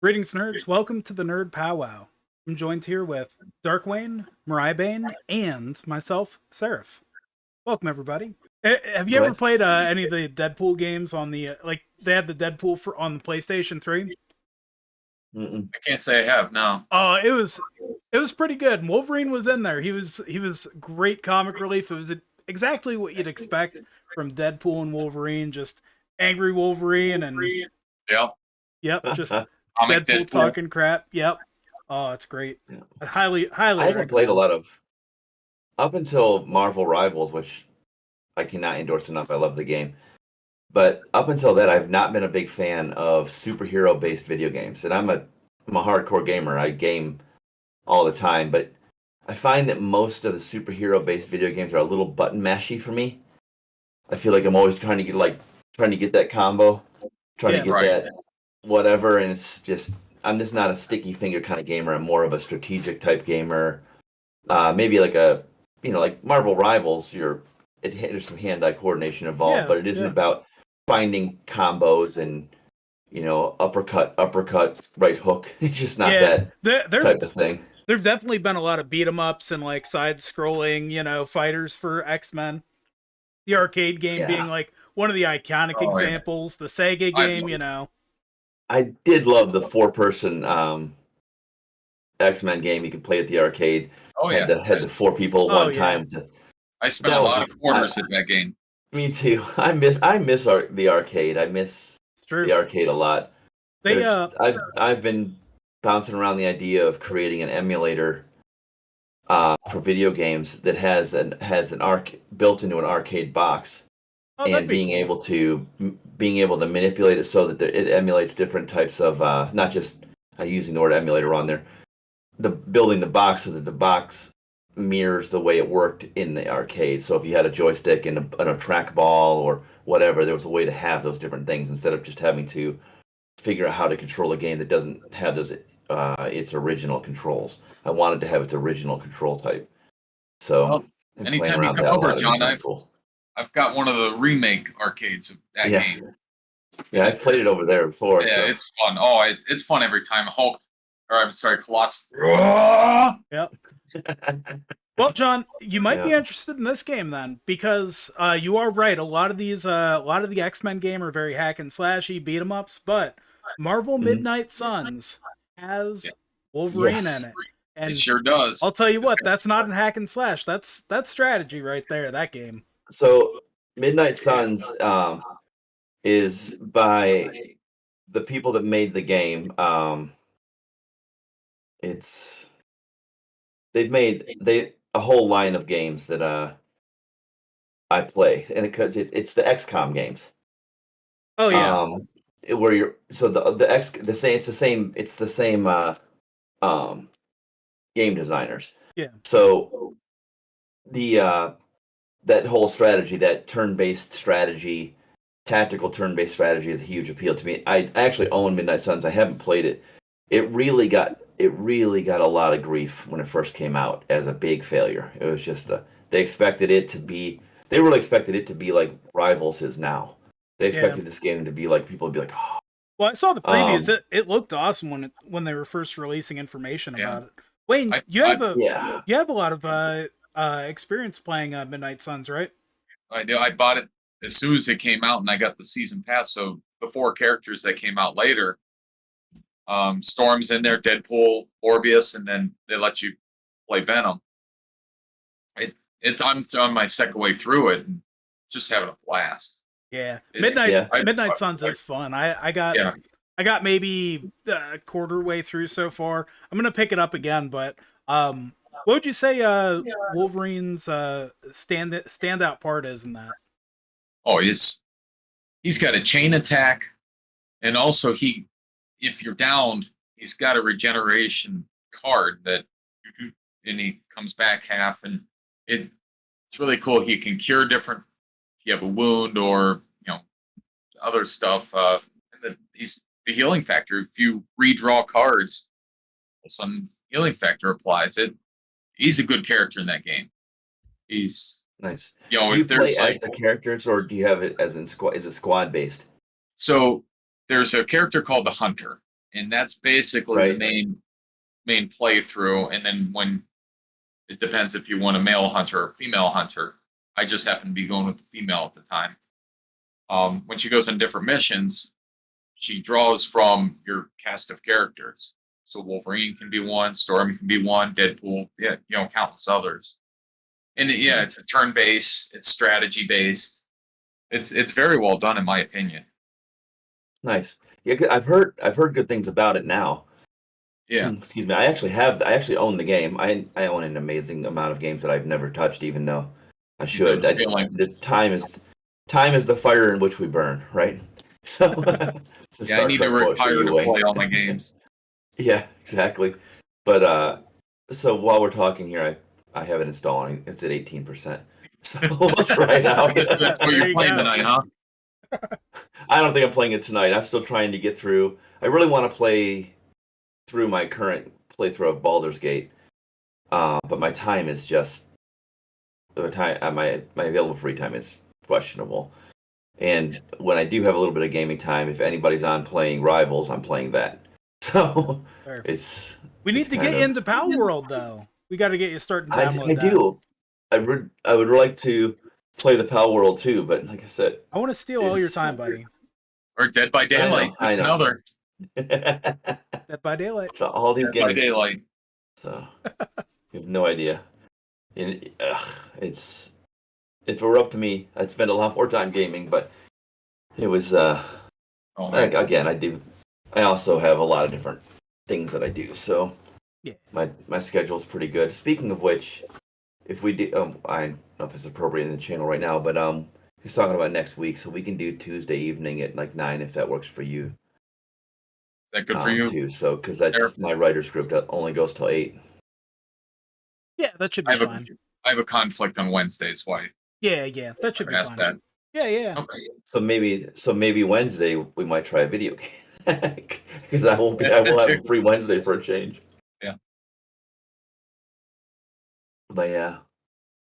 Greetings, nerds. Welcome to the Nerd Pow Wow. I'm joined here with Darkwayne, Moriaibane, and myself, Seraph. Welcome, everybody. Have you ever played any of the Deadpool games on the they had the Deadpool on the PlayStation 3? Mm-mm. I can't say I have. No. Oh, it was pretty good. Wolverine was in there. He was great comic relief. It was exactly what you'd expect from Deadpool and Wolverine. Just angry Wolverine and Yep. just Comic Deadpool talking crap. Yep. Oh, it's great. Yeah. Highly I haven't recommend. played a lot of up until Marvel Rivals, which I cannot endorse enough. I love the game. But up until that, I've not been a big fan of superhero-based video games. And I'm a hardcore gamer. I game all the time, but I find that most of the superhero-based video games are a little button mashy for me. I feel like I'm always trying to get that combo, trying to get that whatever, and it's just I'm just not a sticky finger kind of gamer. I'm more of a strategic type gamer. Maybe like like Marvel Rivals, there's some hand-eye coordination involved, but it isn't about finding combos and uppercut, right hook. It's just not that type of thing. There've definitely been a lot of beat 'em ups and like side-scrolling, fighters for X-Men. The arcade game being like one of the iconic examples. The Sega game, I did love the 4-person X-Men game you could play at the arcade. Had the 4 people at one time. I spent a lot of quarters in that game. Me too. I miss the arcade. I miss the arcade a lot. I've been bouncing around the idea of creating an emulator for video games that has an built into an arcade box, and being able to manipulate it so that it emulates different types of not just using the word emulator on there, building the box so that the box mirrors the way it worked in the arcade. So if you had a joystick and a trackball or whatever, there was a way to have those different things instead of just having to figure out how to control a game that doesn't have those its original controls. I wanted to have its original control type. So anytime you come over, John, I've got one of the remake arcades of that game. Yeah, I've played it over there before. Yeah, so. it's fun. Oh, it's fun every time. Colossus. Yep. Well, John, you might be interested in this game then, because you are right. A lot of the X-Men game are very hack and slashy beat 'em ups, but Marvel Midnight Suns has Wolverine in it, and it sure does. I'll tell you what, that's not a hack and slash. That's strategy right there. That game. So Midnight Suns is by the people that made the game. They've made a whole line of games that I play, and it's the XCOM games. Oh yeah. Where you're it's the same game designers. Yeah. So that whole strategy, that turn-based strategy, tactical turn-based strategy is a huge appeal to me. I actually own Midnight Suns. I haven't played it. It really got a lot of grief when it first came out as a big failure. It was just they really expected it to be like Rivals is now. They expected this game to be like, people would be like, oh. Well, I saw the previews. It looked awesome when they were first releasing information about it. Wayne, you have a lot of experience playing Midnight Suns, right? I do. I bought it as soon as it came out, and I got the season pass. So the 4 characters that came out later, Storm's in there, Deadpool, Morbius, and then they let you play Venom. I'm on my second way through it, and just having a blast. Yeah, Midnight Suns is fun. I got maybe a quarter way through so far. I'm gonna pick it up again, but what would you say Wolverine's standout part is in that? Oh, he's got a chain attack, and also if you're downed, he's got a regeneration card and he comes back half, and it's really cool. He can cure different if you have a wound or other stuff. And he's the healing factor. If you redraw cards, some healing factor applies. He's a good character in that game. He's nice. Do you play as the characters, or do you have it as in squad? Is it squad based? So there's a character called the Hunter, and that's basically the main playthrough. And then when it depends if you want a male hunter or female hunter. I just happen to be going with the female at the time. When she goes on different missions, she draws from your cast of characters. So Wolverine can be one, Storm can be one, Deadpool, countless others. And it's a turn-based, it's strategy-based. It's very well done in my opinion. Nice. Yeah, I've heard good things about it now. Yeah. Excuse me. I actually own the game. I own an amazing amount of games that I've never touched, even though I should. The time is the fire in which we burn, right? So I need to retire to play all my games. Yeah, exactly. But so while we're talking here, I have it installing. It's at 18%. So let's try it out. That's what you're playing tonight, huh? I don't think I'm playing it tonight. I'm still trying to get through. I really want to play through my current playthrough of Baldur's Gate, but my time is just my available free time is questionable. And when I do have a little bit of gaming time, if anybody's on playing Rivals, I'm playing that. So we need to get you into Pow World though. We got to get you starting to download I do. I would like to play the Pow World too, but like I said, I want to steal all your time, buddy. Or Dead by Daylight. I know. Another. Dead by Daylight. So all these games. Dead by Daylight. So you have no idea. And if it were up to me, I'd spend a lot more time gaming. But it was again, I also have a lot of different things that I do. So yeah, my schedule's pretty good. Speaking of which, if we do, I don't know if it's appropriate in the channel right now, but he's talking about next week, so we can do Tuesday evening at like 9 if that works for you. Is that good for you? Too, so because that's my writer's group that only goes till 8. Yeah, that should be fine. I have a conflict on Wednesdays. Why? Yeah, that should be fine. That. Yeah. Okay. So maybe Wednesday we might try a video game because I will have a free Wednesday for a change. Yeah. But yeah.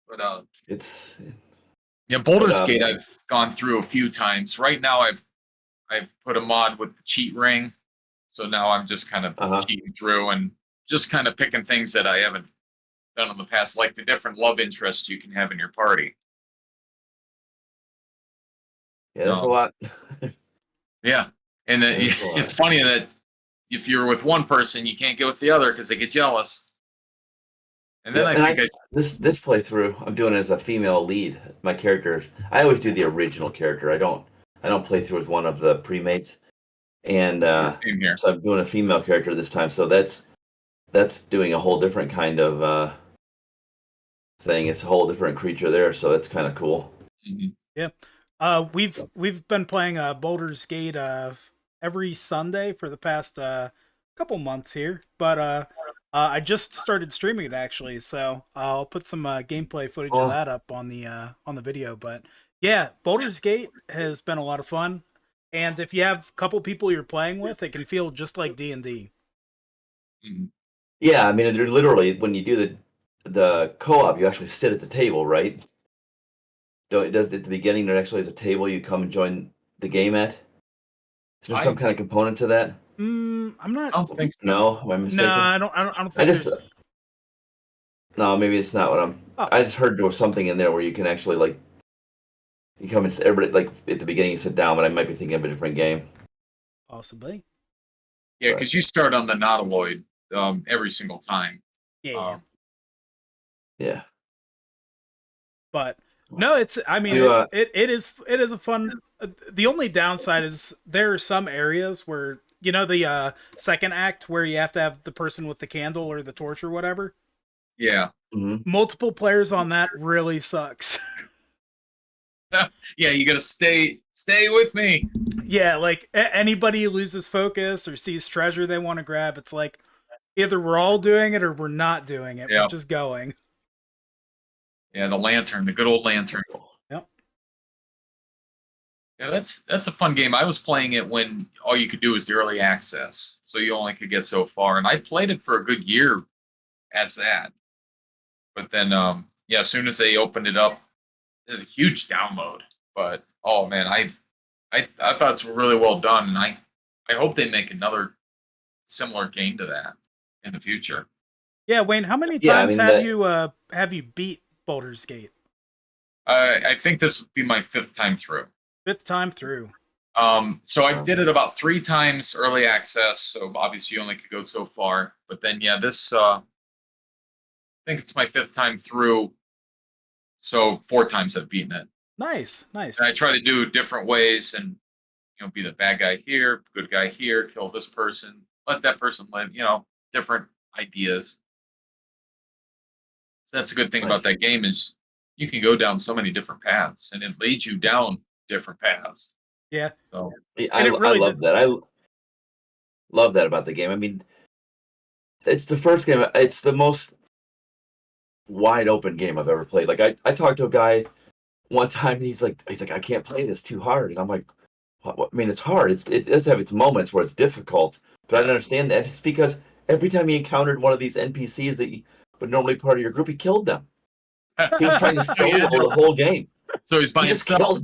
But it's Baldur's Gate I've gone through a few times. Right now I've put a mod with the cheat ring, so now I'm just kind of cheating through and just kind of picking things that I haven't done in the past, like the different love interests you can have in your party. Yeah, there's a lot. Yeah, and it's funny that if you're with one person, you can't get with the other because they get jealous. And then this playthrough, I'm doing it as a female lead. My character, I always do the original character. I don't play through as one of the pre-mates. And so I'm doing a female character this time. So that's doing a whole different kind of thing. It's a whole different creature there. So that's kind of cool. Mm-hmm. Yeah. We've been playing Baldur's Gate every Sunday for the past couple months here, but I just started streaming it actually, so I'll put some gameplay footage of that up on the video. But yeah, Baldur's Gate has been a lot of fun, and if you have a couple people you're playing with, it can feel just like D&D. Mm-hmm. Yeah, I mean, they're literally when you do the co-op, you actually sit at the table, right? Does at the beginning there actually is a table you come and join the game at? Is there some kind of component to that? I'm not. I don't think so. No, am I mistaken? No, I don't think. No, maybe it's not what I'm. Oh. I just heard there was something in there where you can actually like. You come and everybody like at the beginning you sit down, but I might be thinking of a different game. Possibly. Yeah, because you start on the Nautiloid every single time. Yeah. Yeah. But no, it's. I mean, it is a fun. The only downside is there are some areas where the second act where you have to have the person with the candle or the torch or whatever. Yeah. Mm-hmm. Multiple players on that really sucks. Yeah, you gotta stay with me. Yeah, like anybody who loses focus or sees treasure they want to grab, it's like either we're all doing it or we're not doing it. Yep. We're just going. Yeah, the lantern, the good old lantern. Yep. Yeah, that's a fun game. I was playing it when all you could do was the early access, so you only could get so far. And I played it for a good year as that. But then, as soon as they opened it up, there's a huge download. But oh man, I thought it's really well done, and I hope they make another similar game to that in the future. Yeah, Wayne, how many Yeah, I times mean, have you beat Baldur's Gate? I think this would be my 5th time through. 5th time through. So I did it about 3 times early access. So obviously you only could go so far. But then this I think it's my 5th time through. So 4 times I've beaten it. Nice. And I try to do different ways and be the bad guy here, good guy here, kill this person, let that person live. Different ideas. So that's a good thing about that game is you can go down so many different paths, and it leads you down different paths. Yeah. So I love that. I love that about the game. I mean, it's the first game. It's the most wide open game I've ever played. Like I talked to a guy one time, and he's like, I can't play this too hard, and I'm like, what? I mean, it's hard. It does have its moments where it's difficult, but I don't understand that. It's because every time he encountered one of these NPCs that would normally part of your group, he killed them. He was trying to solo the whole game. So he's by himself.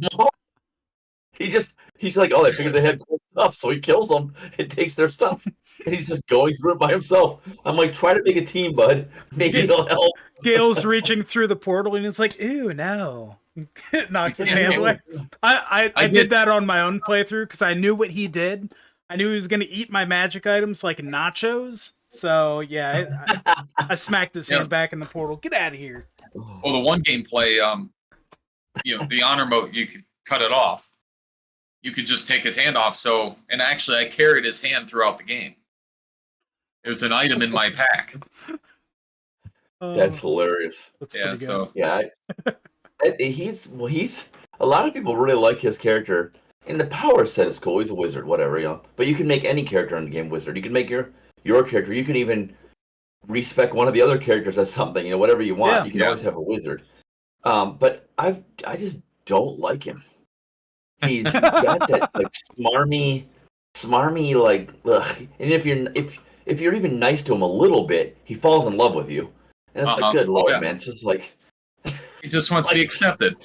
He's like, oh, they figured they had cool stuff, so he kills them and takes their stuff. And he's just going through it by himself. I'm like, try to make a team, bud. Maybe it'll help. Gale's reaching through the portal and it's like, ew, no. Knocks his hand away. I did that on my own playthrough because I knew what he did. I knew he was going to eat my magic items like nachos. So, yeah, I smacked his hand back in the portal. Get out of here. Well, the one gameplay, the honor mode, you could cut it off. You could just take his hand off. And actually, I carried his hand throughout the game. It was an item in my pack. That's hilarious. That's he's a lot of people really like his character. And the power set is cool. He's a wizard, whatever, But you can make any character in the game wizard. You can make your character. You can even respec one of the other characters as something, whatever you want. Yeah. You can always have a wizard. But I just don't like him. He's got that like smarmy like ugh. And if you're even nice to him a little bit, he falls in love with you. And it's like, good lord, man. Just like he just wants to be accepted.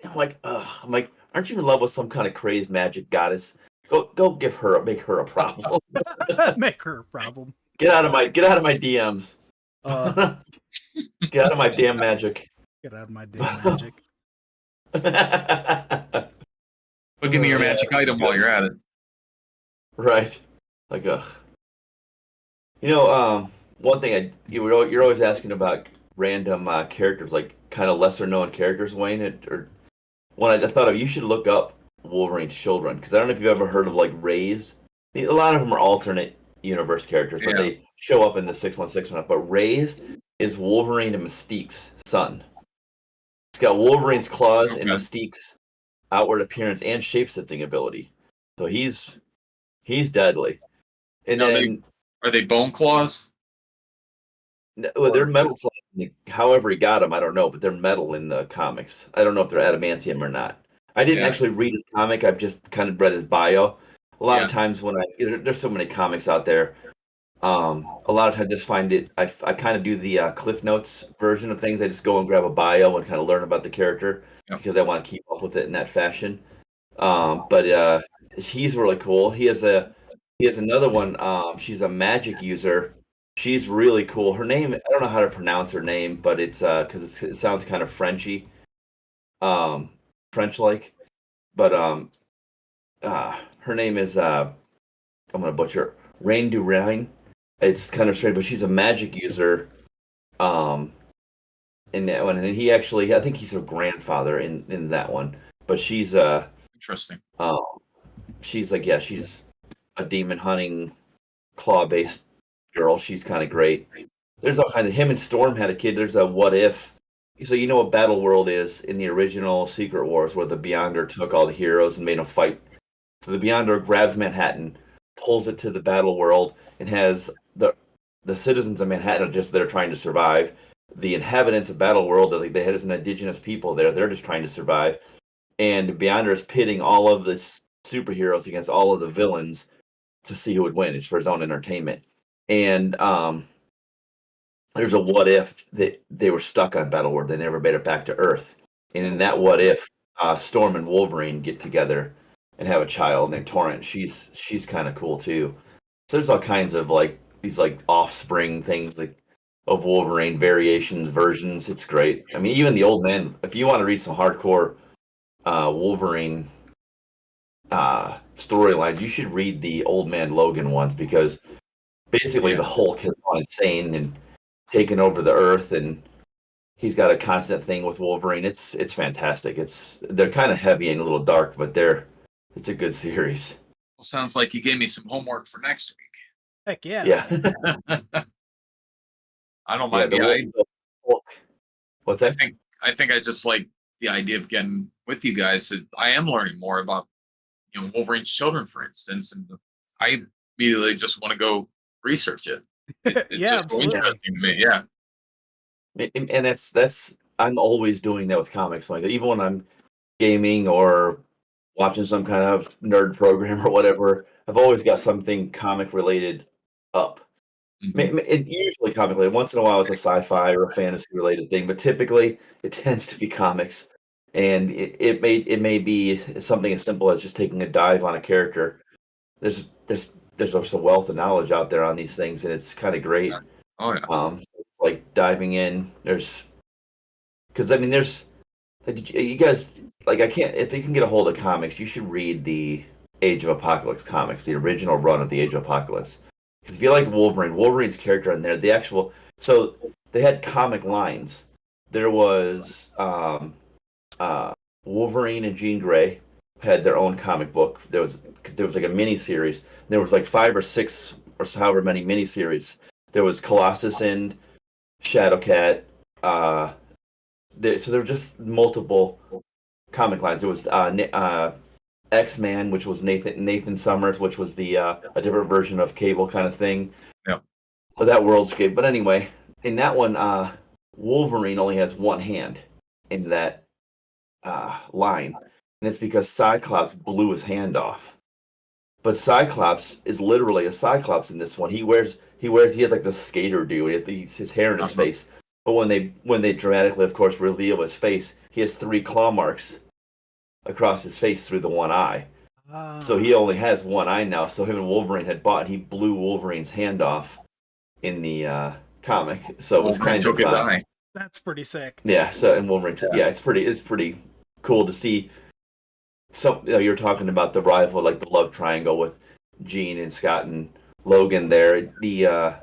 I'm like, aren't you in love with some kind of crazed magic goddess? Go make her a problem. Make her a problem. Get out of my DMs. Get out of my damn magic. Get out of my damn magic. But give me your magic item while you're at it. Right. Like, ugh. One thing you're always asking about random characters, like kind of lesser known characters, Wayne. Or one I thought of, you should look up Wolverine's children, because I don't know if you've ever heard of like Rays. A lot of them are alternate universe characters, but they show up in the 616 one. But Rays is Wolverine and Mystique's son. It's got Wolverine's claws and Mystique's outward appearance and shape-shifting ability. So he's deadly. And then are they bone claws? Well, they're metal claws. However he got them, I don't know, but they're metal in the comics. I don't know if they're adamantium or not. I didn't actually read his comic. I've just kind of read his bio. A lot of times when there's so many comics out there, a lot of times I just find it, I kind of do the Cliff Notes version of things. I just go and grab a bio and kind of learn about the character because I want to keep up with it in that fashion. But he's really cool. He has another one. She's a magic user. She's really cool. Her name, I don't know how to pronounce her name, but it's because it sounds kind of Frenchy, French-like. But her name is I'm gonna butcher Rain du Rhin. It's kind of strange, but she's a magic user. In that one, and he actually, I think he's her grandfather in that one. But she's interesting. She's like, she's a demon hunting claw-based girl. She's kind of great. There's all kinds of, him and Storm had a kid. There's a what if. So you know what Battle World is in the original Secret Wars, where the Beyonder took all the heroes and made them fight. So the Beyonder grabs Manhattan, pulls it to the Battle World, and has the citizens of Manhattan are just there trying to survive. The inhabitants of Battle World, they had an indigenous people there. They're just trying to survive. And Beyonder is pitting all of the superheroes against all of the villains to see who would win. It's for his own entertainment. And there's a what if that they were stuck on Battle World. They never made it back to Earth. And in that what if, Storm and Wolverine get together and have a child named Torrent. She's kind of cool too. So there's all kinds of like these like offspring things like of Wolverine variations, versions. It's great. I mean, even the old man. If you want to read some hardcore Wolverine storylines, you should read the old man Logan ones because basically the Hulk has gone insane and taken over the Earth, and he's got a constant thing with Wolverine. It's fantastic. They're kind of heavy and a little dark, but it's a good series. Well, sounds like you gave me some homework for next week. Heck yeah. Yeah. I don't mind. What's that? I think I just like the idea of getting with you guys. I am learning more about Wolverine's children, for instance, and I immediately just want to go research it. It's Yeah, just so interesting to me. Yeah. And that's I'm always doing that with comics. Like even when I'm gaming or watching some kind of nerd program or whatever, I've always got something comic related up. It usually comic related. Once in a while, it's a sci-fi or a fantasy related thing, but typically it tends to be comics. And it may be something as simple as just taking a dive on a character. There's just a wealth of knowledge out there on these things, and it's kind of great. Oh yeah. Like diving in. Because I mean, you guys like I can't if you can get a hold of comics, you should read the Age of Apocalypse comics, the original run of the Age of Apocalypse. Because if you like Wolverine's character in there, so they had comic lines. There was Wolverine and Jean Grey had their own comic book. There was like a mini series. There was like 5 or 6 or however many mini series. There was Colossus and Shadowcat. So there were just multiple comic lines. There was X-Man, which was Nathan Summers, which was the a different version of Cable kind of thing. Yeah. So that worldscape. But anyway, in that one, Wolverine only has one hand in that line, and it's because Cyclops blew his hand off. But Cyclops is literally a Cyclops in this one. He has like the skater do. He has his hair in his face. But when they dramatically, of course, reveal his face, he has 3 claw marks across his face through the one eye. So he only has one eye now. So him and Wolverine had bought, and he blew Wolverine's hand off in the comic. So it was kind of eye. That's pretty sick. Yeah. So and Wolverine, it's pretty cool to see. So you're talking about the rival, like the love triangle with Jean and Scott and Logan. There, to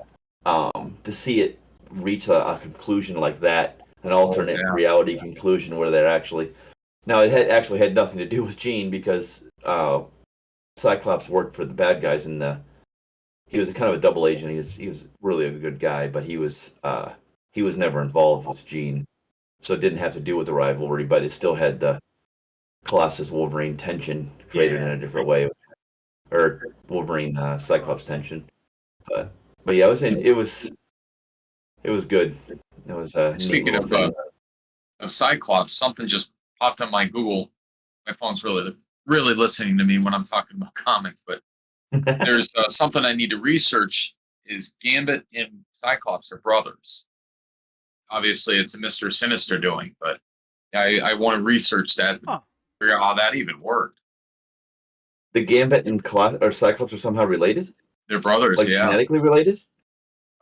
see it reach a conclusion like that, an alternate reality conclusion where they're actually. Now it actually had nothing to do with Jean because Cyclops worked for the bad guys he was kind of a double agent. He was really a good guy, but he was never involved with Jean, so it didn't have to do with the rivalry, but it still had the Colossus Wolverine tension created in a different way, or Wolverine Cyclops tension. But yeah, it was good. It was speaking of Cyclops, something just popped on my Google. My phone's really listening to me when I'm talking about comics, but there's something I need to research. Is Gambit and Cyclops are brothers? Obviously, it's a Mr. Sinister doing, but I want to research that to figure out how that even worked. The Gambit and Cyclops are somehow related? They're brothers, like genetically related?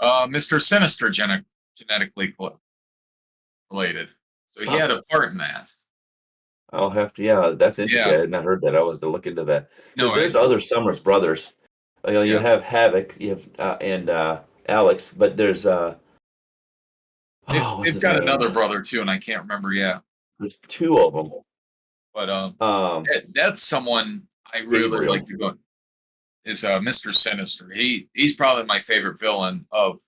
Mr. Sinister genetically related. So he had a part in that. I'll have to, that's interesting. I had not heard that. I was to look into that. No, there's other Summers brothers. You have Havoc, you have and Alex, but there's they've got another brother too, and I can't remember. Yeah, there's 2 of them. But that's someone I really like to go. Is Mr. Sinister? He's probably my favorite villain of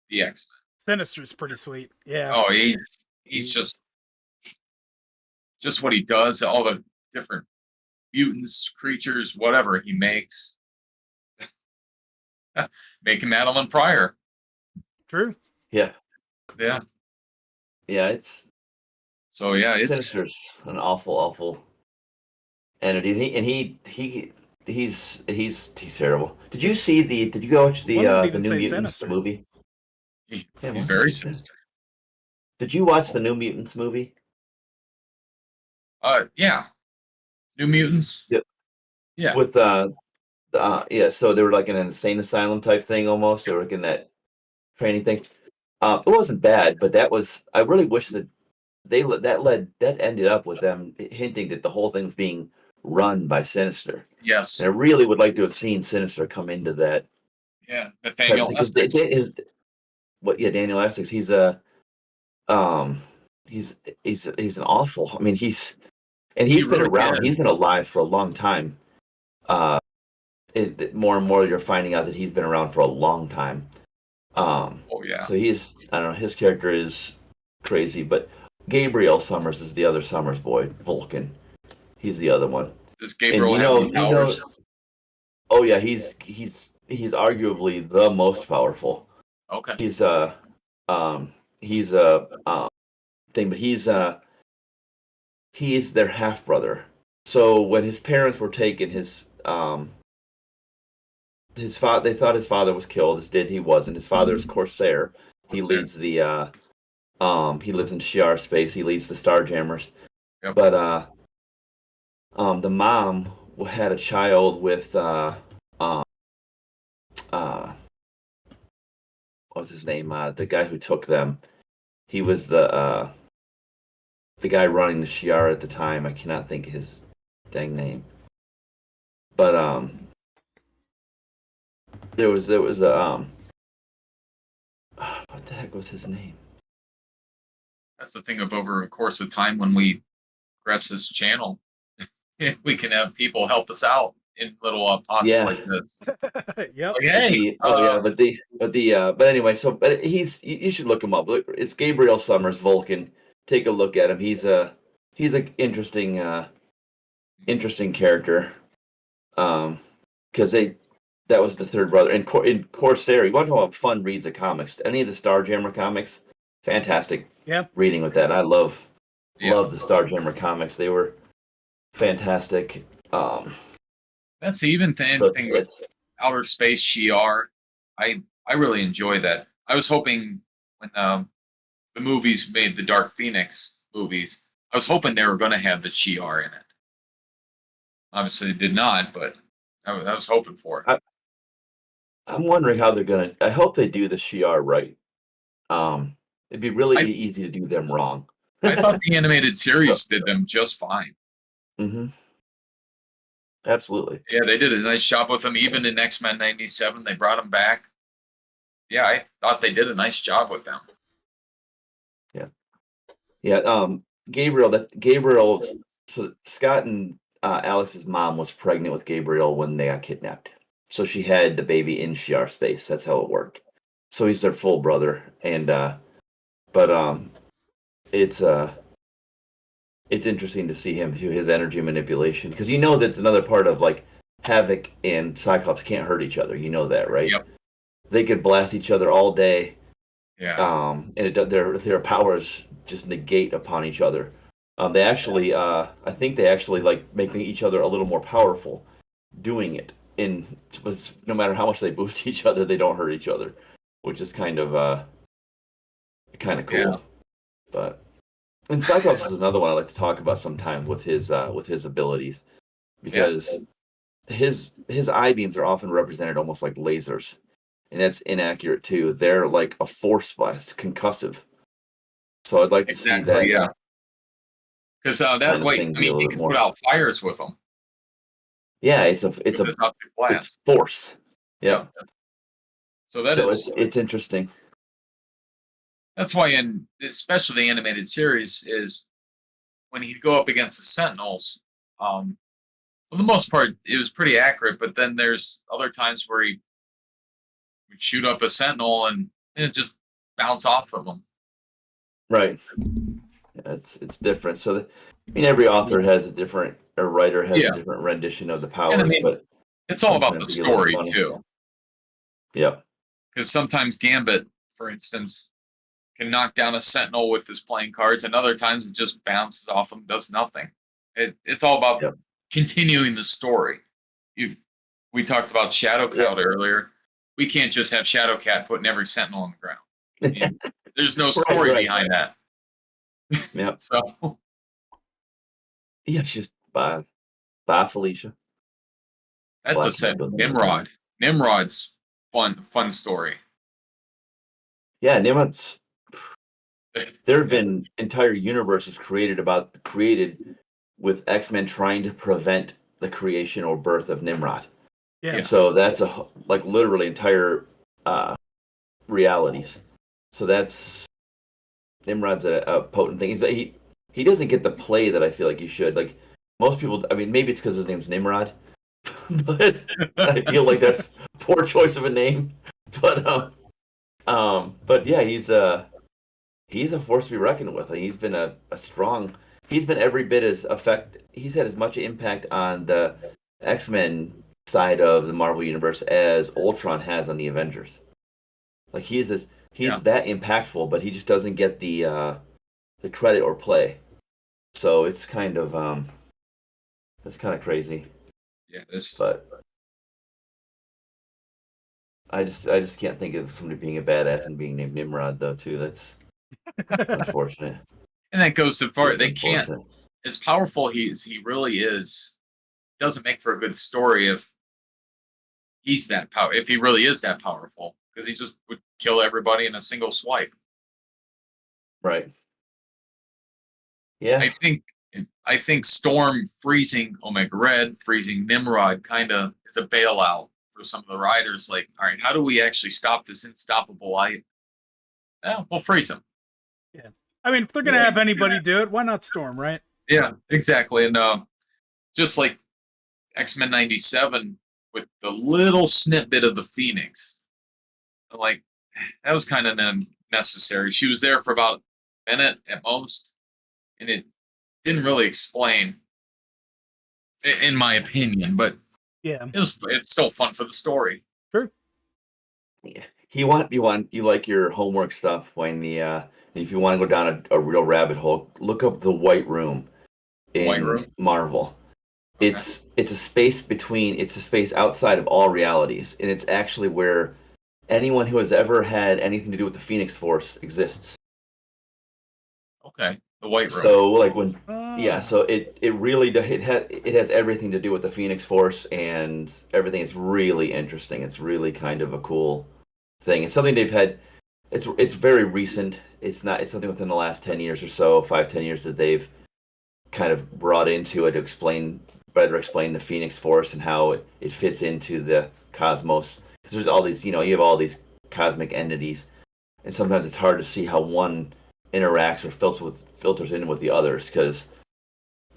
the X-Men. Sinister's pretty sweet. Yeah. Oh, he's just what he does. All the different mutants, creatures, whatever he makes. Making Madeline Pryor. True. Yeah. It's Sinister's an awful entity, and he's terrible. Did you go watch the New Mutants movie? He's very sinister. Did you watch the New Mutants movie? Yeah. New Mutants. Yeah. Yeah. With Yeah, so they were like in an insane asylum type thing almost. They were like in that training thing. It wasn't bad, but I really wish that that ended up with them hinting that the whole thing was being run by Sinister. Yes. And I really would like to have seen Sinister come into that Yeah. type of Nathaniel thing. 'Cause Essex. Daniel Essex, he's he's an awful. I mean, he's been really around. is. He's been alive for a long time. More and more you're finding out that he's been around for a long time. Oh yeah. So I don't know, his character is crazy, but Gabriel Summers is the other Summers boy, Vulcan. He's the other one. Does Gabriel have any powers? Oh yeah, he's arguably the most powerful. Okay. He's a thing, but he's their half brother. So when his parents were taken, his father, they thought his father was killed. He wasn't. His father is Corsair. He leads the he lives in Shi'ar space. He leads the Starjammers. Yep. But the mom had a child with what's his name? The guy who took them. He was the guy running the Shi'ar at the time. I cannot think of his dang name. But there was a what the heck was his name? That's the thing of over a course of time when we progress this channel, we can have people help us out in little pauses like this. Yep. Like, hey, but anyway, but you should look him up. It's Gabriel Summers, Vulcan. Take a look at him. He's an interesting character. Because that was the third brother. And in Corsair, you want to know how fun reads of comics? Any of the Starjammer comics? Fantastic. Yep. Reading with that. I love the Starjammer comics. They were fantastic. That's the even thing with outer space Shi'ar. I really enjoy that. I was hoping when the movies made the Dark Phoenix movies, I was hoping they were going to have the Shi'ar in it. Obviously, they did not, but I was hoping for it. I'm wondering how they're gonna. I hope they do the Shi'ar right. It'd be really easy to do them wrong. I thought the animated series did them just fine. Mm-hmm. Absolutely. Yeah, they did a nice job with them. Even in X-Men '97, they brought them back. Yeah, I thought they did a nice job with them. Yeah. Gabriel. So Scott and Alex's mom was pregnant with Gabriel when they got kidnapped. So she had the baby in Shi'ar space. That's how it worked. So he's their full brother, and it's interesting to see him do his energy manipulation because that's another part of like Havoc and Cyclops can't hurt each other. You know that, right? Yep. They could blast each other all day. Yeah. And their powers just negate upon each other. They actually, I think they actually like making each other a little more powerful, doing it. No matter how much they boost each other, they don't hurt each other, which is kind of cool. Yeah. But and Cyclops is another one I like to talk about sometimes with his abilities, because his eye beams are often represented almost like lasers, and that's inaccurate too. They're like a force blast, concussive. So I'd like to see that. Yeah. Because that way, I mean, you can put out fires with them. Yeah, it's force. Yeah. So it's interesting. That's why, especially the animated series, is when he'd go up against the Sentinels. For the most part, it was pretty accurate. But then there's other times where he would shoot up a Sentinel and it just bounce off of them. Right. Yeah, it's different. So, every author has a different, or writer has a different rendition of the powers. But it's all about the story too. Yeah. Because sometimes Gambit, for instance, can knock down a Sentinel with his playing cards, and other times it just bounces off him, does nothing. It's all about continuing the story. We talked about Shadowcat earlier. We can't just have Shadowcat putting every Sentinel on the ground. There's no story behind that. Yeah. So. Yeah, it's just bye, Felicia. That's Black a set. Manta. Nimrod. Nimrod's fun story. Yeah, Nimrod's. There have been entire universes created with X-Men trying to prevent the creation or birth of Nimrod. Yeah. And so that's literally entire realities. So that's Nimrod's a potent thing. He doesn't get the play that I feel like he should. Like most people, I mean, maybe it's because his name's Nimrod, but I feel like that's a poor choice of a name. But yeah, he's a force to be reckoned with. He's been a strong. He's been every bit as He's had as much impact on the X-Men side of the Marvel universe as Ultron has on the Avengers. Like he's that impactful, but he just doesn't get the credit or play. So it's kind of that's kind of crazy. Yeah, but I just can't think of somebody being a badass and being named Nimrod though too. That's unfortunate. And that goes so far. They can't, unfortunate. as powerful he really is, doesn't make for a good story if he's that if he really is that powerful, because he just would kill everybody in a single swipe. Right. Yeah. I think Storm freezing Omega Red, freezing Nimrod kind of is a bailout for some of the writers. Like, all right, how do we actually stop this unstoppable light? We'll freeze him. Yeah. I mean, if they're going to have anybody do it, why not Storm, right? Yeah, exactly. And just like X-Men 97 with the little snippet of the Phoenix, like, that was kind of unnecessary. She was there for about a minute at most, and it didn't really explain, in my opinion, but yeah, it's still fun for the story. True. Yeah. You like your homework stuff when if you want to go down a real rabbit hole, look up the White Room in Marvel. Okay. It's a space outside of all realities, and it's actually where anyone who has ever had anything to do with the Phoenix Force exists. Okay, the White Room. So like so it really it has everything to do with the Phoenix Force and everything. It's really interesting. It's really kind of a cool thing. It's something they've had. It's very recent. It's something within the last 10 years or so, 5-10 years that they've kind of brought into it to better explain the Phoenix Force and how it fits into the cosmos. Because there's all these, you have all these cosmic entities, and sometimes it's hard to see how one interacts or filters in with the others. Because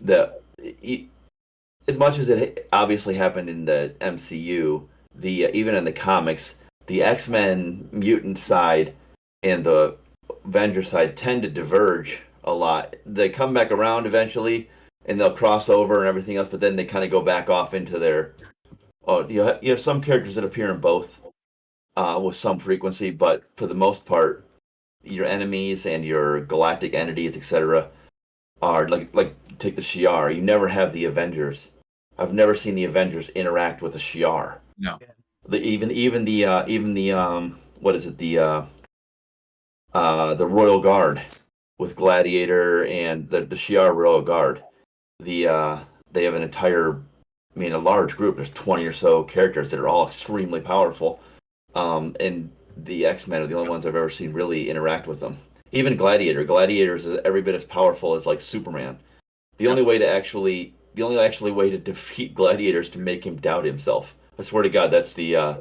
as much as it obviously happened in the MCU, even in the comics, the X-Men mutant side and the Avenger side tend to diverge a lot. They come back around eventually, and they'll cross over and everything else, but then they kind of go back off into their. You have some characters that appear in both with some frequency, but for the most part, your enemies and your galactic entities, etc., are like take the Shi'ar. You never have the Avengers. I've never seen the Avengers interact with a Shi'ar. No. Even the what is it, the Royal Guard with Gladiator and the Shi'ar Royal Guard. They have an entire, a large group. There's 20 or so characters that are all extremely powerful, and the X-Men are the only ones I've ever seen really interact with them. Even Gladiator is every bit as powerful as like Superman. The only way to defeat Gladiator is to make him doubt himself. I swear to God, that's the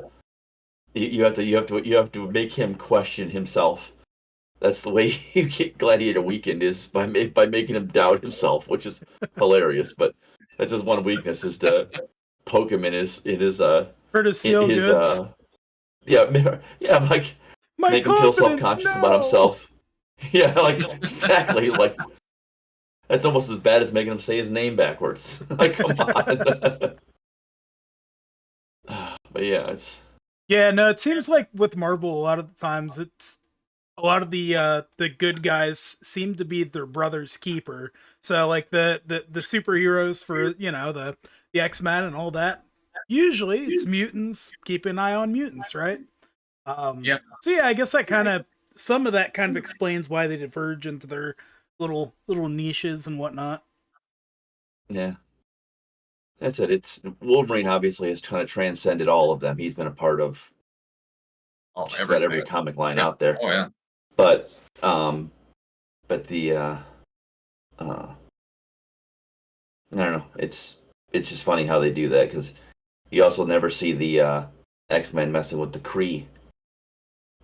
you have to make him question himself. That's the way you get Gladiator weakened, is by making him doubt himself, which is hilarious. But that's just one weakness, is to poke him in his hurt his feel goods. Like make him feel self-conscious about himself. Yeah, like exactly. Like that's almost as bad as making him say his name backwards. Like, come on. But yeah, it's. Yeah, no, it seems like with Marvel, a lot of the times it's a lot of the good guys seem to be their brother's keeper. So like the superheroes for the X-Men and all that. Usually it's mutants. Keep an eye on mutants, right? Yeah. So yeah, I guess some of that kind of explains why they diverge into their little niches and whatnot. Yeah. That's it. It's Wolverine. Obviously, has kind of transcended all of them. He's been a part of just about every Everything. comic line Yeah. out there. Oh yeah. But the I don't know. It's just funny how they do that because you also never see the X-Men messing with the Kree.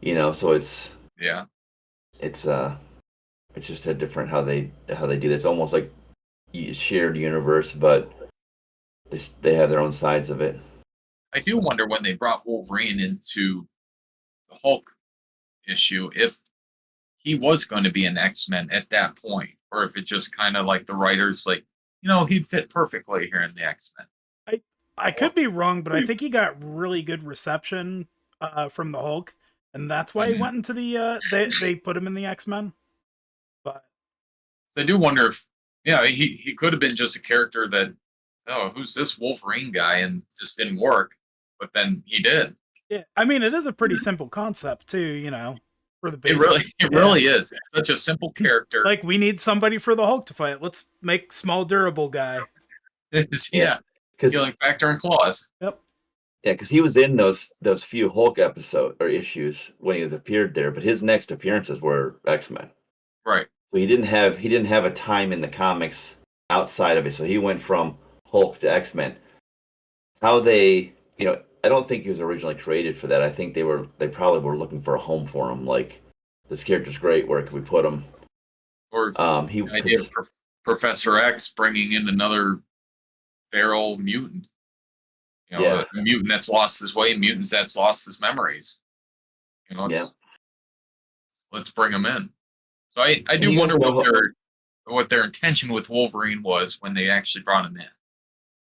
So it's Yeah. it's just a different how they do this. Almost like shared universe, but they have their own sides of it. I do wonder when they brought Wolverine into the Hulk issue if he was going to be an X-Men at that point, or if it just kind of like the writers like, he'd fit perfectly here in the X-Men. I could be wrong, but I think he got really good reception from the Hulk, and that's why he went into the they put him in the X-Men. But So I do wonder if he could have been just a character that, who's this Wolverine guy, and just didn't work, but then he did. yeah, I mean it is a pretty simple concept too, for the basic. It really is. It's such a simple character. Like we need somebody for the Hulk to fight. Let's make small durable guy. Healing factor and claws. Yep. Yeah, because he was in those few Hulk episode or issues when he was appeared there, but his next appearances were X-Men. Right. So he didn't have a time in the comics outside of it. So he went from Hulk to X-Men. How they, I don't think he was originally created for that. I think they probably were looking for a home for him. Like, this character's great. Where can we put him? Or the idea of Professor X bringing in another feral mutant. A mutant that's lost his way, mutants that's lost his memories. Let's bring him in. So I do wonder what their intention with Wolverine was when they actually brought him in.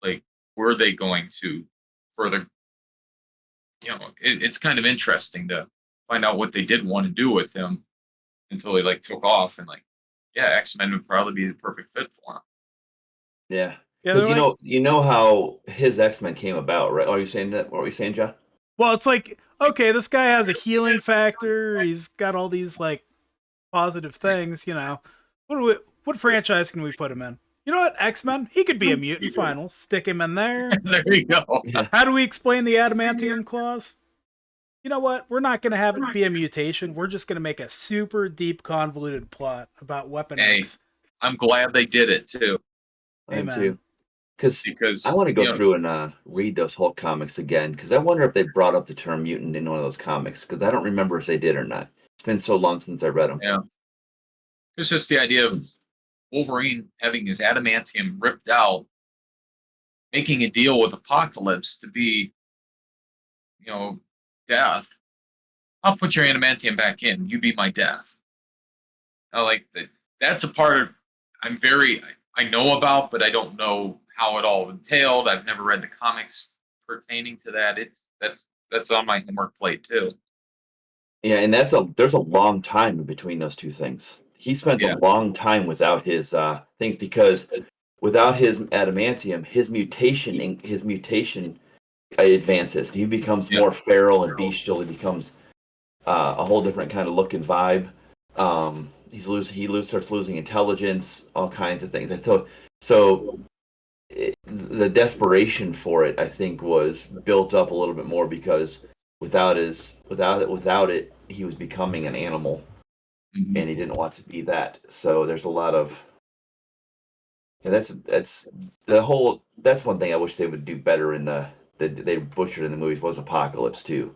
Like, were they going to further? It's kind of interesting to find out what they did want to do with him until he took off and X-Men would probably be the perfect fit for him. Yeah. Because you know how his X-Men came about, right? Are you saying that? What were you saying, John? Well, it's like, okay, this guy has a healing factor. He's got all these positive things. What franchise can we put him in? You know what? X-Men. He could be a mutant. Fine, we'll stick him in there. There you go. How do we explain the adamantium clause? You know what? We're not going to have it be a mutation. We're just going to make a super deep, convoluted plot about Weapon X. I'm glad they did it too. I am too. Because I want to go through and read those Hulk comics again, because I wonder if they brought up the term mutant in one of those comics, because I don't remember if they did or not. It's been so long since I read them. Yeah. It's just the idea of Wolverine having his adamantium ripped out, making a deal with Apocalypse to be, death. I'll put your adamantium back in. You be my death. That's a part I know about, but I don't know how it all entailed. I've never read the comics pertaining to that. That's on my homework plate too. Yeah, and there's a long time in between those two things. He spends a long time without his things, because without his adamantium, his mutation advances. He becomes more feral and bestial. He becomes a whole different kind of look and vibe. He starts losing intelligence, all kinds of things. So the desperation for it, I think, was built up a little bit more, because without it, he was becoming an animal, and he didn't want to be that. So there's a lot of that's one thing I wish they would do better in they butchered in the movies, was Apocalypse too.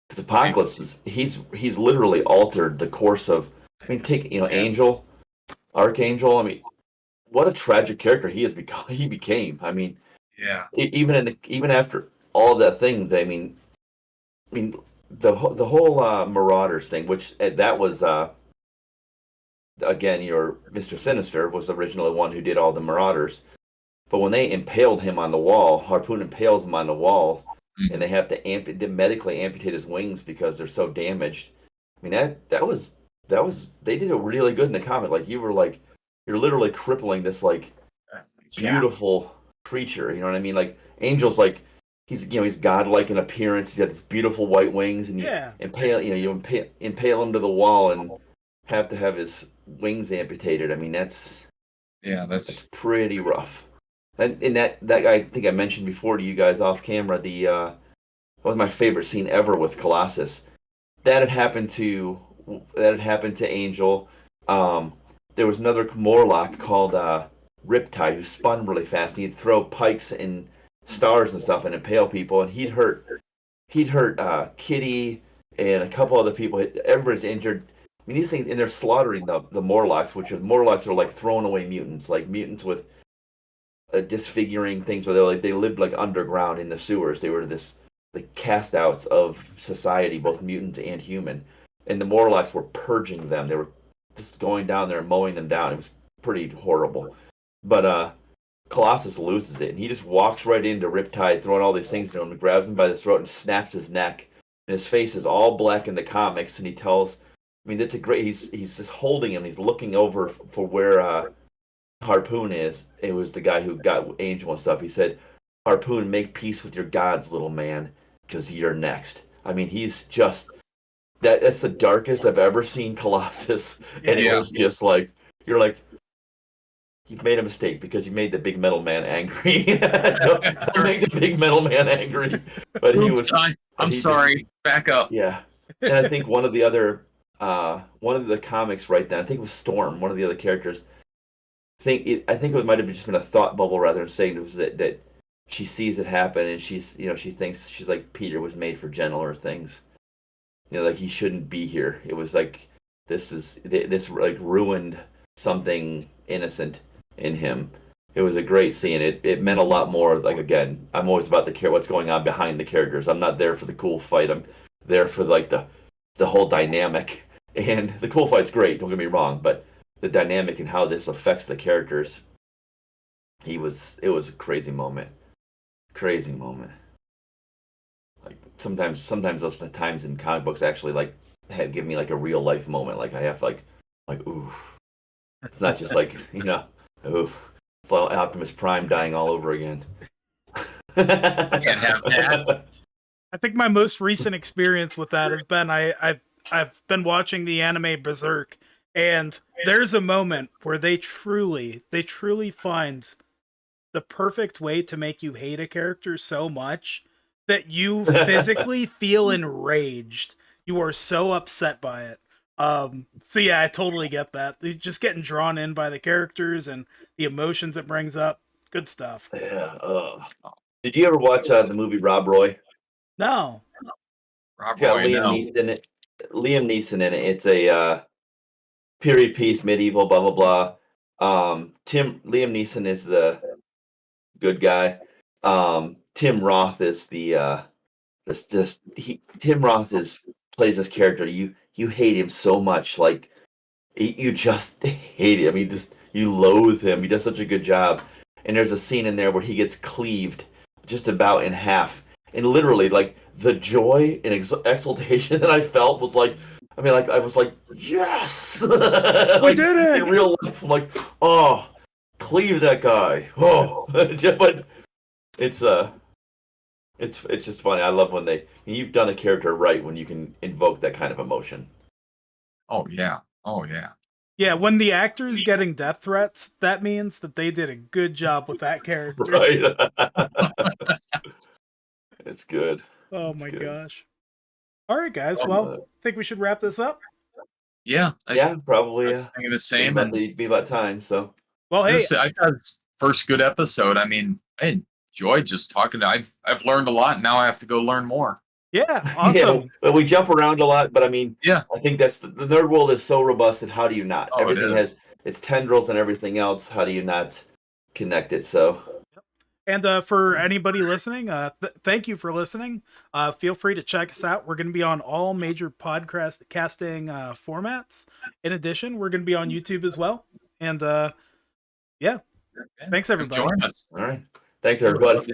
Because Apocalypse he's literally altered the course of. I mean, take Angel, Archangel. I mean, what a tragic character he became. I mean, even after all of that things. I mean, the whole Marauders thing, which that was again, your Mr. Sinister was originally one who did all the Marauders. But when they impaled him on the wall, Harpoon impales him on the wall, and they have to medically amputate his wings because they're so damaged. I mean, that was they did it really good in the comic. You're literally crippling this beautiful creature. You know what I mean? Angel's he's godlike in appearance. He's got these beautiful white wings, and you impale him to the wall and have to have his wings amputated. I mean, that's pretty rough. And that guy, I think I mentioned before to you guys off camera, that was my favorite scene ever with Colossus. That had happened to Angel. Um, there was another Morlock called Riptide who spun really fast. And he'd throw pikes and stars and stuff and impale people, and he'd hurt Kitty and a couple other people. Everybody's injured. I mean, these things, and they're slaughtering the Morlocks, which are Morlocks are like thrown away mutants, like mutants with disfiguring things where they lived like underground in the sewers. They were this like cast outs of society, both mutant and human. And the Morlocks were purging them. They were just going down there and mowing them down. It was pretty horrible. But Colossus loses it, and he just walks right into Riptide, throwing all these things at him, and grabs him by the throat and snaps his neck. And his face is all black in the comics, and he tells, I mean, that's a great. He's just holding him. He's looking over for where Harpoon is. It was the guy who got Angel and stuff. He said, "Harpoon, make peace with your gods, little man, because you're next." I mean, he's just that's the darkest I've ever seen Colossus, and it was just like you're like, you've made a mistake because you made the big metal man angry. don't make the big metal man angry. But he was. I'm sorry. Back up. Yeah, and I think one of the comics right then, I think it was Storm, one of the other characters. I think it might have just been a thought bubble rather than saying it was that she sees it happen and she thinks she's like Peter was made for gentler things. Like he shouldn't be here. It was like this like ruined something innocent in him. It was a great scene. It meant a lot more. Like again, I'm always about to care what's going on behind the characters. I'm not there for the cool fight. I'm there for like the whole dynamic. And the cool fight's great. Don't get me wrong, but the dynamic and how this affects the characters. It was a crazy moment. Crazy moment. Like sometimes those times in comic books actually like give me like a real life moment. Like I have like oof. It's not just like oof. It's all Optimus Prime dying all over again. I can't have that. I think my most recent experience with that has been I've been watching the anime Berserk, and there's a moment where they truly find the perfect way to make you hate a character so much that you physically feel enraged. You are so upset by it. So yeah, I totally get that. Just getting drawn in by the characters and the emotions it brings up. Good stuff. Yeah. Did you ever watch the movie Rob Roy? No. It's got Liam Neeson in it. It's a period piece, medieval, blah blah blah. Liam Neeson is the good guy. Tim Roth is the Tim Roth plays this character. You hate him so much, like you just hate him. You loathe him. He does such a good job. And there's a scene in there where he gets cleaved just about in half, and literally, like the joy and exultation that I felt was like, I mean, like I was like, yes, like, we did it in real life. I'm like, oh, cleave that guy. Oh, but it's just funny. I love when you've done a character right when you can invoke that kind of emotion. Oh yeah. Yeah, when the actor's getting death threats, that means that they did a good job with that character. Right. It's good. Oh my gosh. All right, guys. Well, I think we should wrap this up. Yeah. Probably. I was thinking the same. Be about time. So. Well, hey, I thought first good episode. I mean, I enjoyed just talking. I've learned a lot. Now I have to go learn more. Yeah, awesome. Yeah, we jump around a lot, but I mean, yeah, I think the nerd world is so robust that how do you not? Oh, everything has its tendrils and everything else. How do you not connect it? So. And for anybody listening, thank you for listening. Feel free to check us out. We're going to be on all major podcasting formats. In addition, we're going to be on YouTube as well. And yeah, thanks everybody. Join us. All right. Thanks everybody.